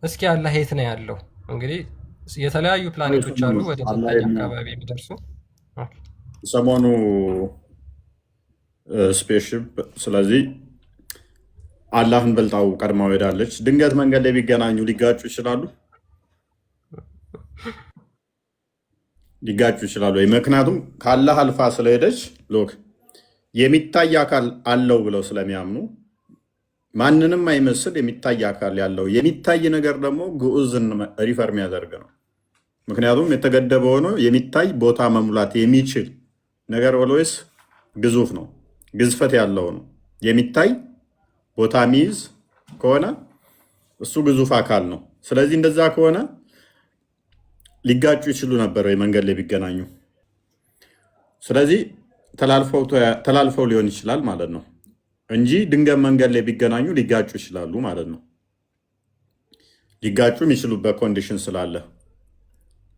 እስኪ አላህ የት ነው ያለው? እንግዲህ የተለያዩ ፕላኔቶች አሉ ወደ ዘጠኝ አካባቢ የሚደርሱ። ሰሞኑ ስፔስሺፕ ስለዚህ አላህን በልጣው ቀድማው ሄዳለች። ድንገት መንገድ ላይ ቢገናኙ ሊጋጩ ይችላሉ ወይ? ምክንያቱም ከአላህ አልፋ ስለሄደች ሎክ የሚታይ አካል አለው ብለው ስለሚያምኑ ማንንም አይመስል የሚታይ አካል ያለው የሚታይ ነገር ደግሞ ግዑዝን ሪፈር የሚያደርግ ነው። ምክንያቱም የተገደበ ሆኖ የሚታይ ቦታ መሙላት የሚችል ነገር ኦልዌይስ ግዙፍ ነው፣ ግዝፈት ያለው ነው። የሚታይ ቦታ የሚይዝ ከሆነ እሱ ግዙፍ አካል ነው። ስለዚህ እንደዛ ከሆነ ሊጋጩ ይችሉ ነበር ወይ መንገድ ላይ ቢገናኙ? ስለዚህ ተላልፈው ሊሆን ይችላል ማለት ነው እንጂ ድንገት መንገድ ላይ ቢገናኙ ሊጋጩ ይችላሉ ማለት ነው። ሊጋጩ የሚችሉበት ኮንዲሽን ስላለ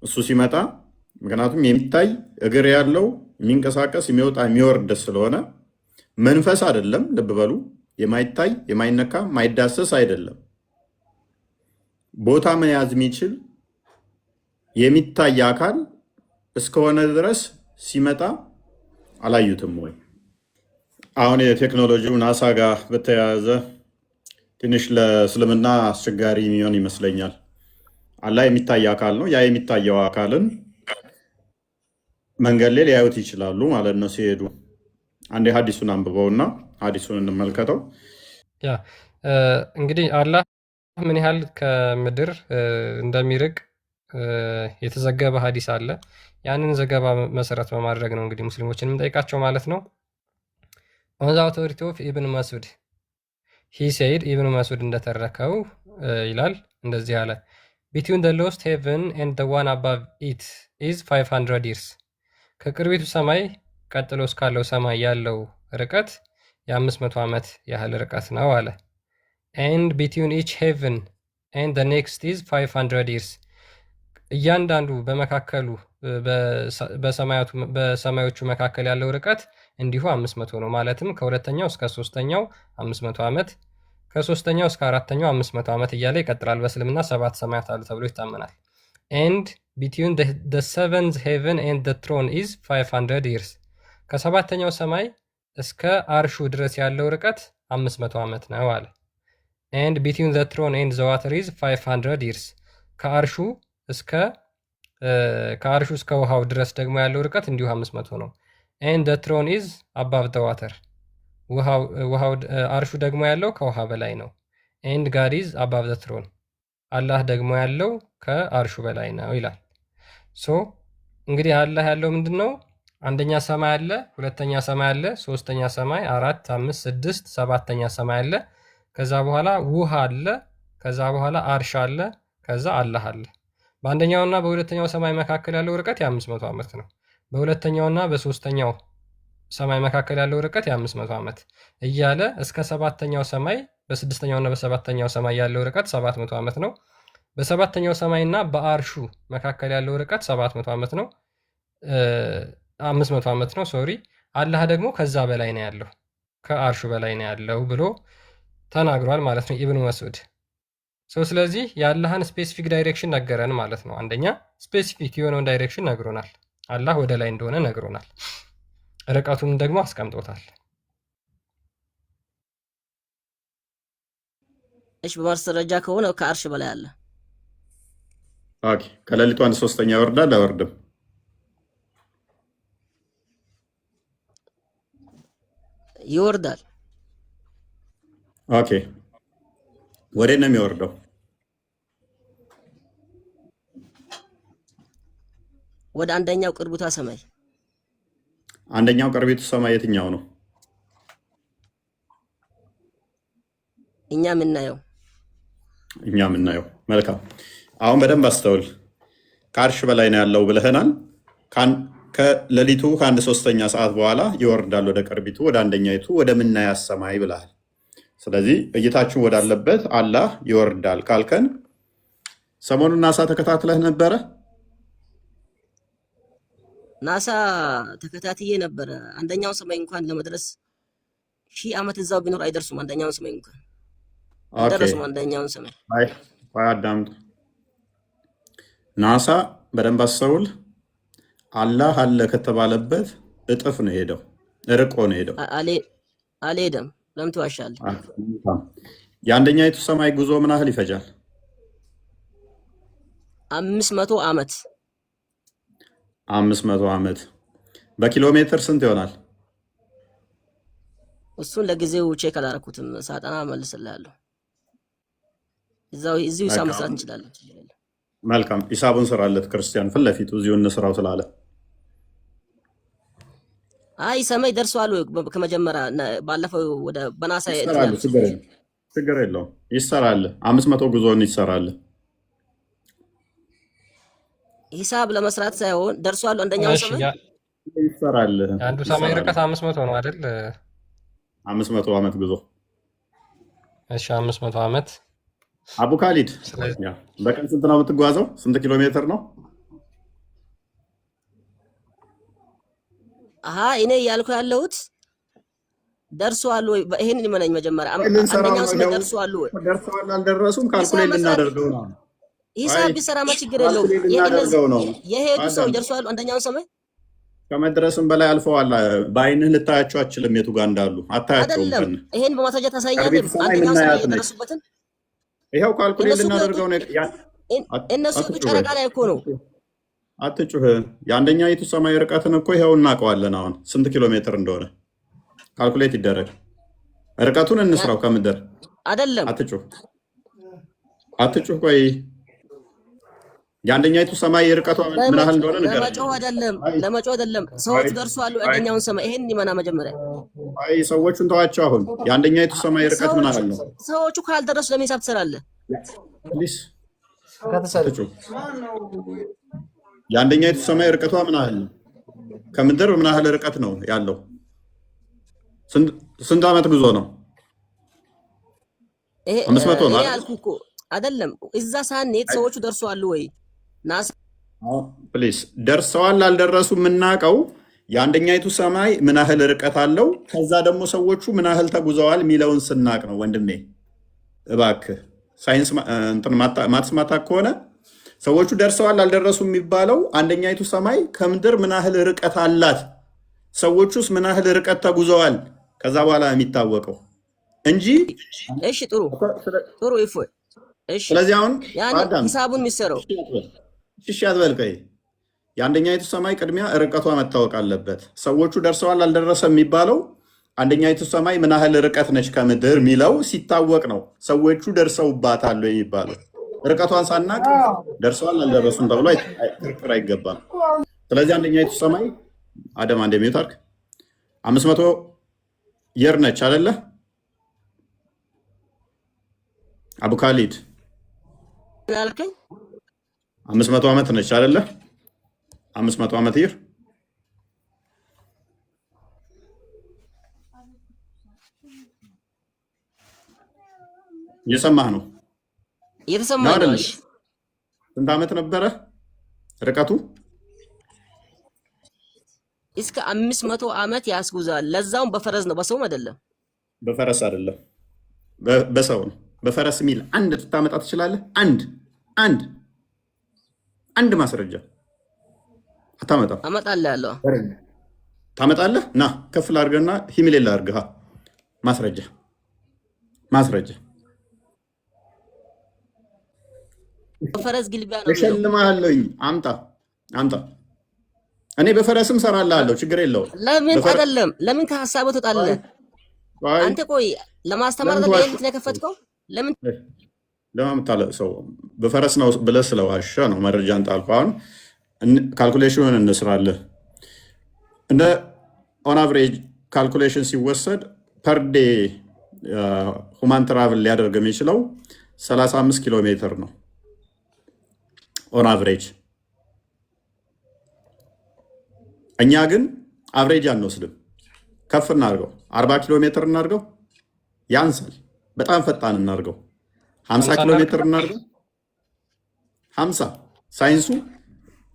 እሱ ሲመጣ፣ ምክንያቱም የሚታይ እግር ያለው የሚንቀሳቀስ የሚወጣ የሚወርድ ስለሆነ መንፈስ አይደለም። ልብ በሉ፣ የማይታይ የማይነካ ማይዳሰስ አይደለም። ቦታ መያዝ የሚችል የሚታይ አካል እስከሆነ ድረስ ሲመጣ አላዩትም ወይ? አሁን የቴክኖሎጂው ናሳ ጋር በተያያዘ ትንሽ ለእስልምና አስቸጋሪ የሚሆን ይመስለኛል። አላህ የሚታይ አካል ነው። ያ የሚታየው አካልን መንገድ ላይ ሊያዩት ይችላሉ ማለት ነው ሲሄዱ። አንዴ ሀዲሱን አንብበውና ሀዲሱን እንመልከተው። እንግዲህ አላህ ምን ያህል ከምድር እንደሚርቅ የተዘገበ ሀዲስ አለ። ያንን ዘገባ መሰረት በማድረግ ነው እንግዲህ ሙስሊሞችን የምንጠይቃቸው ማለት ነው። ኦን ዘ አውቶሪቲ ኦፍ ኢብን መስዑድ ሂ ሴይድ፣ ኢብን መስዑድ እንደተረከው ይላል እንደዚህ አለ። ቢትዊን ዘ ሎስት ሄቨን ኤንድ ዘ ዋን አባቭ ኢት ኢዝ 500 ይርስ። ከቅርቢቱ ሰማይ ቀጥሎ እስካለው ሰማይ ያለው ርቀት የ500 ዓመት ያህል ርቀት ነው አለ። ኤንድ ቢትዊን ኢች ሄቨን ኤንድ ዘ ኔክስት ኢዝ 500 ይርስ። እያንዳንዱ በመካከሉ በሰማዮቹ መካከል ያለው ርቀት እንዲሁ 500 ነው። ማለትም ከሁለተኛው እስከ ሶስተኛው 500 ዓመት፣ ከሶስተኛው እስከ አራተኛው 500 ዓመት እያለ ይቀጥላል። በእስልምና 7 ሰማያት አሉ ተብሎ ይታመናል። ኤንድ ቢትዊን ዘ ሰቨንዝ ሄቨን ኤንድ ዘ ትሮን ኢዝ 500 ይርስ። ከሰባተኛው ሰማይ እስከ አርሹ ድረስ ያለው ርቀት 500 ዓመት ነው አለ። ኤንድ ቢትዊን ዘ ትሮን ኤንድ ዘ ዋተር ኢዝ 500 ይርስ። ከአርሹ እስከ ውሃው ድረስ ደግሞ ያለው ርቀት እንዲሁ 500 ነው። ኤንድ ዘ ትሮን ኢዝ አባቭ ዘ ዋተር። አርሹ ደግሞ ያለው ከውሃ በላይ ነው። ኤንድ ጋድ ኢዝ አባቭ ዘ ትሮን። አላህ ደግሞ ያለው ከአርሹ በላይ ነው ይላል። ሶ እንግዲህ አላህ ያለው ምንድን ነው? አንደኛ ሰማይ አለ፣ ሁለተኛ ሰማይ አለ፣ ሶስተኛ ሰማይ፣ 4፣ 5፣ 6፣ ሰባተኛ ሰማይ አለ። ከዛ በኋላ ውሃ አለ። ከዛ በኋላ አርሽ አለ። ከዛ አላህ አለ። በአንደኛውና በሁለተኛው ሰማይ መካከል ያለው ርቀት የ500 ዓመት ነው። በሁለተኛውና በሶስተኛው ሰማይ መካከል ያለው ርቀት የ500 ዓመት እያለ እስከ ሰባተኛው ሰማይ በስድስተኛውና በሰባተኛው ሰማይ ያለው ርቀት 700 ዓመት ነው። በሰባተኛው ሰማይና በአርሹ መካከል ያለው ርቀት 700 ዓመት ነው። 500 ዓመት ነው ሶሪ። አላህ ደግሞ ከዛ በላይ ነው ያለው፣ ከአርሹ በላይ ነው ያለው ብሎ ተናግሯል ማለት ነው ኢብኑ መስዑድ። ስለዚህ የአላህን ስፔሲፊክ ዳይሬክሽን ነገረን ማለት ነው። አንደኛ ስፔሲፊክ የሆነውን ዳይሬክሽን ነግሮናል። አላህ ወደ ላይ እንደሆነ ነግሮናል። ርቀቱም ደግሞ አስቀምጦታል። እሺ፣ በማርስ ደረጃ ከሆነ ከአርሽ በላይ አለ። ኦኬ፣ ከሌሊቱ 1/3 ይወርዳል አይወርድም? ይወርዳል። ኦኬ፣ ወዴት ነው የሚወርደው? ወደ አንደኛው ቅርቢቷ ሰማይ። አንደኛው ቅርቢቱ ሰማይ የትኛው ነው? እኛ የምናየው። መልካም። አሁን በደንብ አስተውል። ከአርሽ በላይ ነው ያለው ብለህናል። ከሌሊቱ ከ1/3 ሰዓት በኋላ ይወርዳል ወደ ቅርቢቱ ወደ አንደኛይቱ ወደ ምናያት ሰማይ ብለሃል። ስለዚህ እይታችሁ ወዳለበት አላህ ይወርዳል ካልከን ሰሞኑን ናሳ ተከታትለህ ነበረ? ናሳ ተከታትዬ ነበረ። አንደኛው ሰማይ እንኳን ለመድረስ 1000 ዓመት እዛው ቢኖር አይደርሱም። አንደኛውን ሰማይ እንኳን አይደርሱም። አንደኛውን ሰማይ አዳምጥ። ናሳ በደንብ አስተውል። አላህ አለ ከተባለበት እጥፍ ነው ሄደው፣ ርቆ ነው ሄደው። አልሄደም። ለምን ትዋሻለህ? የአንደኛይቱ ሰማይ ጉዞ ምን ያህል ይፈጃል? 500 ዓመት። 500 ዓመት በኪሎ ሜትር ስንት ይሆናል? እሱን ለጊዜው ቼክ አላረኩትም። ሳጠና መልስልሃለሁ። እዚሁ ሂሳብ መስራት እንችላለን። መልካም ሂሳቡን ስራለት ክርስቲያን ፊት ለፊቱ እዚሁ እንስራው ስላለ አይ ሰማይ ደርሷል ወይ? ከመጀመሪያ ባለፈው ወደ በናሳ ችግር የለውም ይሰራል። 500 ጉዞን ይሰራል። ሂሳብ ለመስራት ሳይሆን ደርሷል። አንደኛው ሰማይ ይሰራል። አንዱ ሰማይ ርቀት 500 ነው አይደል? 500 ዓመት ጉዞ። እሺ 500 ዓመት። አቡ ካሊድ በቀን ስንት ነው የምትጓዘው? ስንት ኪሎ ሜትር ነው? እኔ እያልኩ ያለሁት ደርሷል ወይ? ይሄን ሊመነኝ መጀመሪያ አንደኛው ሰማይ ደርሷል ወይ? ደርሰዋል አልደረሱም? ካልኩሌት ልናደርገው ነው። ሂሳብ ቢሰራማ ችግር የለውም። የሄዱ ሰው ደርሷል አንደኛው ሰማይ። ከመድረስም በላይ አልፈዋል። በአይንህ ልታያቸው አችልም የቱ ጋር እንዳሉ አታያቸውም። አይደለም ይሄን በማስረጃ ታሳያለህ። አንደኛው ሰማይ የደረሱበትን ይኸው ካልኩሌት ልናደርገው ነው። እነሱ ጨረቃ ላይ እኮ ነው። አትጩህ። የአንደኛይቱ ሰማይ ርቀትን እኮ ይኸው እናውቀዋለን። አሁን ስንት ኪሎ ሜትር እንደሆነ ካልኩሌት ይደረግ። ርቀቱን እንስራው ከምድር አይደለም። አትጩህ። ቆይ የአንደኛይቱ ሰማይ ርቀቷ ምን ያህል እንደሆነ ንገረኝ። ለመጮህ አይደለም። ሰዎቹ ደርሷል አንደኛውን ሰማይ። ይሄን ይመና መጀመሪያ። አይ ሰዎቹን ተዋቸው። አሁን የአንደኛይቱ ሰማይ ርቀት ምን ያህል ነው? ሰዎቹ ካልደረሱ ለምን ሂሳብ ትሰራለህ? ፕሊስ የአንደኛይቱ ሰማይ ርቀቷ ምን ያህል ነው? ከምድር ምን ያህል ርቀት ነው ያለው? ስንት ዓመት ጉዞ ነው? 500 ነው ያልኩህ እኮ አይደለም። እዛ ሳንሄድ ሰዎቹ ደርሰዋል ወይ? ናሳ ፕሊስ ደርሰዋል አልደረሱ የምናውቀው የአንደኛይቱ ሰማይ ምን ያህል ርቀት አለው፣ ከዛ ደግሞ ሰዎቹ ምን ያህል ተጉዘዋል የሚለውን ስናቅ ነው። ወንድሜ እባክህ ሳይንስ ማትስማታ ከሆነ ሰዎቹ ደርሰዋል አልደረሱ የሚባለው አንደኛይቱ ሰማይ ከምድር ምን ያህል ርቀት አላት፣ ሰዎቹስ ምን ያህል ርቀት ተጉዘዋል፣ ከዛ በኋላ የሚታወቀው እንጂ። እሺ ጥሩ ይፎይ። እሺ ስለዚህ አሁን ሂሳቡን የሚሰራው እሺ አትበልቀይ። የአንደኛይቱ ሰማይ ቅድሚያ ርቀቷ መታወቅ አለበት። ሰዎቹ ደርሰዋል አልደረሰ የሚባለው አንደኛይቱ ሰማይ ምን ያህል ርቀት ነች ከምድር የሚለው ሲታወቅ ነው ሰዎቹ ደርሰውባታል የሚባለው። ርቀቷን ሳናቅ ደርሰዋል አልደረሱም ተብሎ ክርክር አይገባም። ስለዚህ አንደኛይቱ ሰማይ አደም አንድ የሚታርክ 500 የር ነች አይደለ? አቡ ካሊድ 500 ዓመት ነች አይደለ? 500 ዓመት ይር እየሰማህ ነው? እየተሰማህ ነው? ስንት ዓመት ነበረ ርቀቱ? እስከ 500 ዓመት ያስጉዛል። ለዛውም በፈረስ ነው፣ በሰውም አይደለም። በፈረስ አይደለም፣ በሰው ነው። በፈረስ የሚል አንድ ልታመጣ ትችላለህ? አንድ ማስረጃ አታመጣም? አመጣለህ ያለው ታመጣለህ። ና ከፍ ላድርገና ሂሚሌ ላድርግህ። ማስረጃ በፈረስ ግልቢያ ነው። እሸልምሃለሁኝ። አምጣ። እኔ በፈረስም ሰራልሃለሁ፣ ችግር የለውም። ለምን አይደለም? ለምን ከሀሳቡ ትወጣለህ አንተ? ቆይ ለማስተማር ነው የከፈትከው? ለምን ሰው በፈረስ ነው ብለህ ስለዋሸ ነው መረጃን ጣልኩ። አሁን ካልኩሌሽኑን እንስራለን። እንደ ኦን አቨሬጅ ካልኩሌሽን ሲወሰድ ፐር ዴ ሁማን ትራቭል ሊያደርግ የሚችለው 35 ኪሎ ሜትር ነው ኦን አቨሬጅ። እኛ ግን አቨሬጅ አንወስድም፣ ከፍ እናድርገው፣ 40 ኪሎ ሜትር እናድርገው፣ ያንሳል። በጣም ፈጣን እናድርገው፣ 50 ኪሎ ሜትር እናድርገው። 50 ሳይንሱ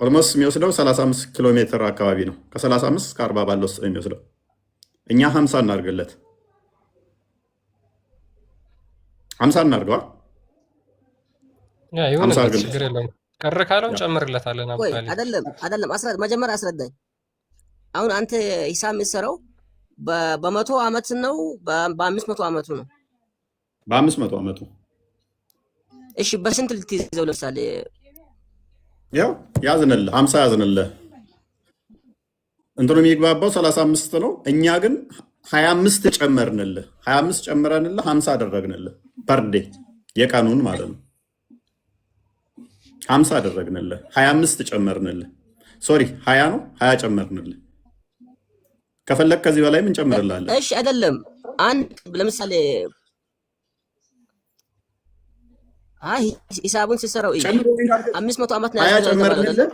ኦልሞስት የሚወስደው 35 ኪሎ ሜትር አካባቢ ነው። ከ35 እስከ 40 ባለው ውስጥ የሚወስደው እኛ 50 እናድርግለት። 50 እናድርገዋል። ያ 50 ይሁንለት፣ አድርግለት። ችግር የለውም። ቀር ካለውን ያ ጨምርለታለን። አቡ ቆይ ካሊድ አይደለም መጀመሪያ አስረዳኝ። አሁን አንተ ሂሳብ የምትሰራው በመቶ ዓመት ነው በአምስት መቶ ዓመቱ ነው? በ500 ዓመቱ እሺ በስንት ልትይዘው? ለምሳሌ ያው ያዝንልህ 50 ያዝንልህ። እንትኑ የሚግባባው 35 ነው። እኛ ግን 25 ጨመርንልህ። 25 ጨምረንልህ 50 አደረግንልህ። ፐርዴ የቀኑን ማለት ነው። 50 አደረግንልህ፣ 25 ጨመርንልህ። ሶሪ 20 ነው፣ 20 ጨመርንልህ። ከፈለግ ከዚህ በላይ ምን ጨምርልሃለን? እሺ አይደለም አንድ ለምሳሌ አይ ሂሳቡን ሲሰራው እይ 500 ዓመት ነው 20 ያስገዛው ጨመርንልህ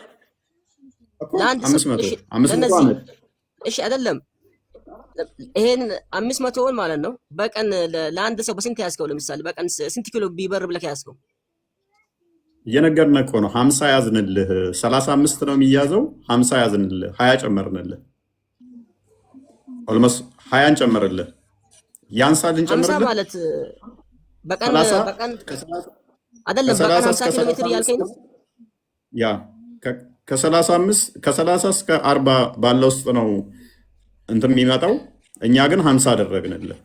እኮ ለአንድ ሰው 500 እሺ 500 ለነዚህ ዓመት እሺ አይደለም ይሄን 500ውን ማለት ነው በቀን ለአንድ ሰው በስንት ያስከው? ለምሳሌ በቀን ስንት ኪሎ ቢበር ብለህ ያስከው? እየነገርንህ እኮ ነው። 50 ያዝንልህ። 35 ነው የሚያዘው። 50 ያዝንልህ፣ 20 ጨመርንልህ። ኦልሞስት 20 እንጨምርልህ። ያንሳል 50 እንጨምርልህ። ማለት በቀን 30 በቀን ከ30 አይደለም በቀን ከ30 50 ኪሎ ሜትር እያልከኝ ነው? ያ ከ30 እስከ 40 ባለው ውስጥ ነው እንትን የሚመጣው። እኛ ግን 50 አደረግንልህ።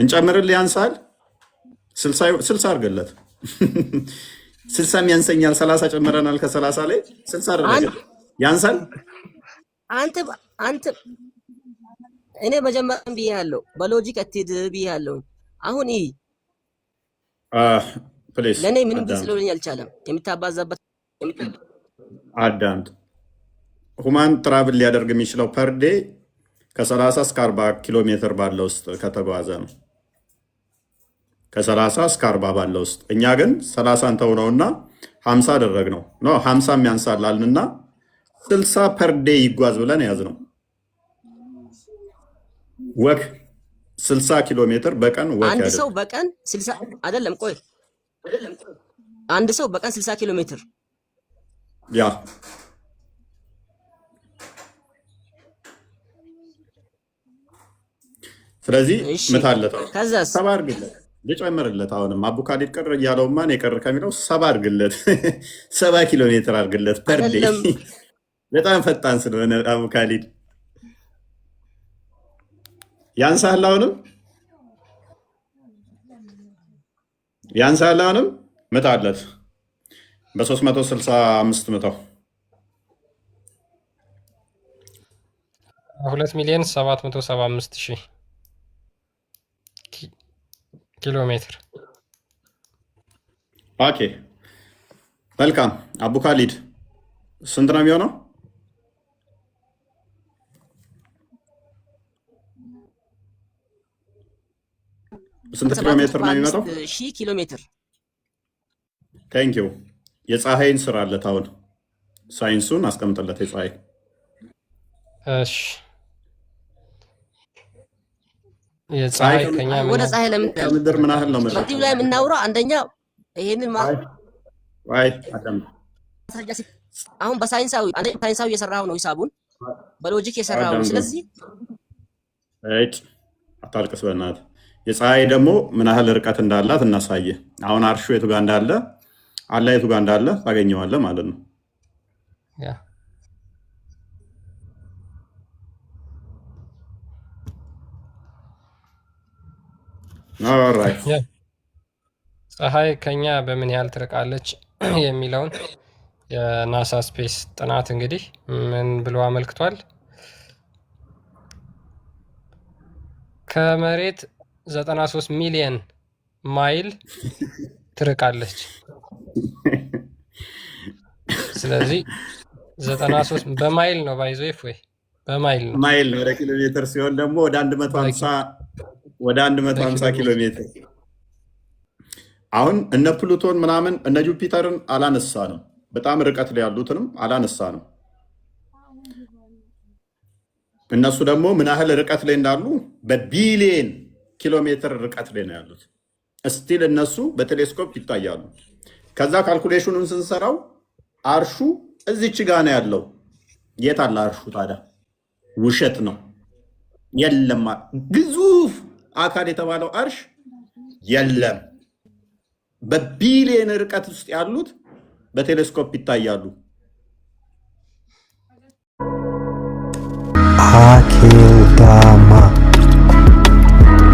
እንጨምርልህ። ያንሳል 60 አድርግለት። 60 ያንሰኛል። 30 ጨምረናል። ከ30 ላይ 60 አደረግን። ያንሳል። አንተ እኔ መጀመሪያም ብያለሁ፣ በሎጂክ አትሄድ ብያለሁ። አሁን ይህ ፕሌስ ለእኔ ምንም ግልጽ ሊሆነኝ አልቻለም። የምታባዛበት አዳምጥ። ሁማን ትራቭል ሊያደርግ የሚችለው ፐርዴ ከ30 እስከ 40 ኪሎ ሜትር ባለው ውስጥ ከተጓዘ ነው። ከ30 እስከ 40 ባለው ውስጥ እኛ ግን 30 ተውነውና 50 አደረግነው። 50 የሚያንሳላልንና 60 ፐርዴ ይጓዝ ብለን ያዝ ነው። ወክ 60 ኪሎ ሜትር በቀን ወክ አንድ ያደርግ። ሰው በቀን 60 አይደለም፣ ቆይ አንድ ሰው በቀን 60 ኪሎ ሜትር ያ ስለዚህ እሺ፣ ምታለት ከዛስ 70 አድርግለት። ልጨምርለት። አሁንም አቡካሊድ ቀር እያለውማ እኔ ቀር ከሚለው 70 አድርግለት። 70 ኪሎ ሜትር አድርግለት ፐርዴ። አይደለም በጣም ፈጣን ስለሆነ አቡካሊድ ያንሳል። አሁንም ያንሳል። አሁንም ምታለት በ365 ምታው 2,775,000 ኪሎ ሜትር። ኦኬ መልካም። አቡካሊድ ስንት ነው የሚሆነው? ስንት ኪሎ ሜትር ነው የሚመጣው? 75,000 ኪሎ ሜትር። ቴንኪው። የፀሐይን ስራ አለት። አሁን ሳይንሱን አስቀምጥለት። የፀሐይ እሺ የፀሐይ ከኛ ወደ ፀሐይ ለምን ከምድር ምን ያህል ነው? በዚህ ላይ የምናውረው አንደኛ ይሄንን ማስረጃ አሁን በሳይንሳዊ የሰራው ነው፣ ሂሳቡን በሎጂክ የሰራው ነው። ስለዚህ አታልቅስ በእናትህ። የፀሐይ ደግሞ ምን ያህል ርቀት እንዳላት እናሳየ። አሁን አርሹ የቱ ጋር እንዳለ አላ የቱ ጋር እንዳለ ታገኘዋለህ ማለት ነው። ፀሐይ ከኛ በምን ያህል ትርቃለች የሚለውን የናሳ ስፔስ ጥናት እንግዲህ ምን ብሎ አመልክቷል? ከመሬት 93 ሚሊዮን ማይል ትርቃለች። ስለዚህ 93 በማይል ነው ባይዞ ወይ በማይል ነው። ማይል ነው። ወደ ኪሎ ሜትር ሲሆን ደግሞ ወደ 150 ኪሎ ሜትር። አሁን እነ ፕሉቶን ምናምን እነ ጁፒተርን አላነሳ ነው። በጣም ርቀት ላይ ያሉትንም አላነሳ ነው። እነሱ ደግሞ ምን ያህል ርቀት ላይ እንዳሉ በቢሊየን ኪሎ ሜትር ርቀት ላይ ነው ያሉት። እስቲል እነሱ በቴሌስኮፕ ይታያሉ። ከዛ ካልኩሌሽኑን ስንሰራው አርሹ እዚች ጋ ነው ያለው። የት አለ አርሹ ታዲያ? ውሸት ነው። የለም ግዙፍ አካል የተባለው አርሽ የለም። በቢሊየን ርቀት ውስጥ ያሉት በቴሌስኮፕ ይታያሉ። አኬዳማ